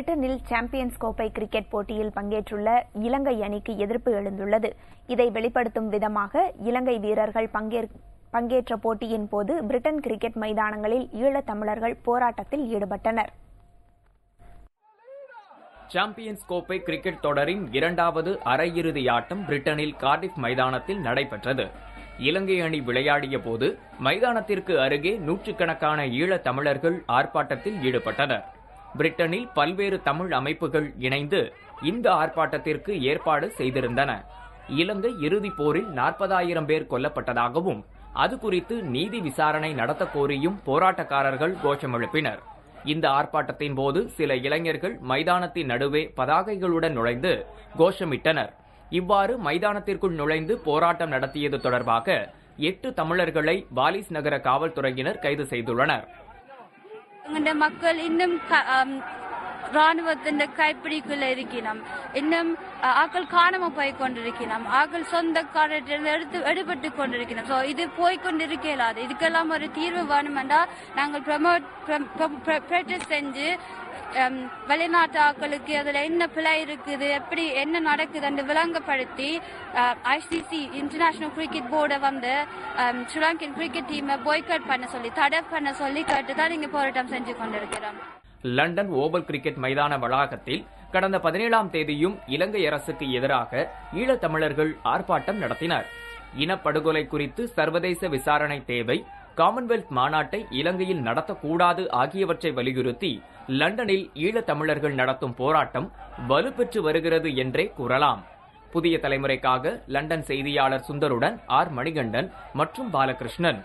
பிரிட்டனில் சாம்பியன்ஸ் கோப்பை கிரிக்கெட் போட்டியில் பங்கேற்றுள்ள இலங்கை அணிக்கு எதிர்ப்பு எழுந்துள்ளது. இதை வெளிப்படுத்தும் விதமாக இலங்கை வீரர்கள் பங்கேற்ற போட்டியின் போது பிரிட்டன் கிரிக்கெட் மைதானங்களில் ஈழத் தமிழர்கள் போராட்டத்தில் ஈடுபட்டனர். சாம்பியன்ஸ் கோப்பை கிரிக்கெட் தொடரின் இரண்டாவது அரையிறுதி ஆட்டம் பிரிட்டனில் கார்டிஃப் மைதானத்தில் நடைபெற்றது. இலங்கை அணி விளையாடிய போது மைதானத்திற்கு அருகே நூற்றுக்கணக்கான ஈழத் தமிழர்கள் ஆர்ப்பாட்டத்தில் ஈடுபட்டனர். பிரிட்டனில் பல்வேறு தமிழ் அமைப்புகள் இணைந்து இந்த ஆர்ப்பாட்டத்திற்கு ஏற்பாடு செய்திருந்தன. இலங்கை இறுதிப் போரில் 40,000 பேர் கொல்லப்பட்டதாகவும் அது குறித்து நீதி விசாரணை நடத்த கோரியும் போராட்டக்காரர்கள் கோஷம் எழுப்பினர். இந்த ஆர்ப்பாட்டத்தின் போது சில இளைஞர்கள் மைதானத்தின் நடுவே பதாகைகளுடன் நுழைந்து கோஷமிட்டனர். இவ்வாறு மைதானத்திற்குள் நுழைந்து போராட்டம் நடத்தியது தொடர்பாக 8 தமிழர்களை வாலிஸ் நகர காவல்துறையினர் கைது செய்துள்ளனர். மக்கள் இன்னும் ராணுவத்தின் கைப்பிடிக்குள்ள இருக்கணும். இன்னும் ஆக்கள் காணாம போய் கொண்டிருக்கணும். ஆக்கள் சொந்தக்காரர்களிருந்து எடுபட்டு கொண்டிருக்கணும். ஸோ இது போய்கொண்டிருக்க இயலாது. இதுக்கெல்லாம் ஒரு தீர்வு வேணுமென்றா நாங்கள் ப்ரொடெஸ்ட் செஞ்சு வெளிநாட்டு ஆக்களுக்கு அதுல என்ன பிழை இருக்குது, எப்படி என்ன நடக்குதுன்னு விளங்கப்படுத்தி ஐசிசி இன்டர்நேஷனல் கிரிக்கெட் போர்டை வந்து ஸ்ரீலங்கன் கிரிக்கெட் டீமை பாய்காட் பண்ண சொல்லி தடை பண்ண சொல்லி கேட்டுதான் இங்க போராட்டம் செஞ்சு கொண்டிருக்கிறோம். லண்டன் ஓவல் கிரிக்கெட் மைதான வளாகத்தில் கடந்த 17ஆம் தேதியும் இலங்கை அரசுக்கு எதிராக ஈழத்தமிழர்கள் ஆர்ப்பாட்டம் நடத்தினர். இனப்படுகொலை குறித்து சர்வதேச விசாரணை தேவை, காமன்வெல்த் மாநாட்டை இலங்கையில் நடத்தக்கூடாது ஆகியவற்றை வலியுறுத்தி லண்டனில் ஈழத்தமிழர்கள் நடத்தும் போராட்டம் வலுப்பெற்று வருகிறது என்றே கூறலாம். புதிய தலைமுறைக்காக லண்டன் செய்தியாளர் சுந்தருடன் ஆர் மணிகண்டன் மற்றும் பாலகிருஷ்ணன்.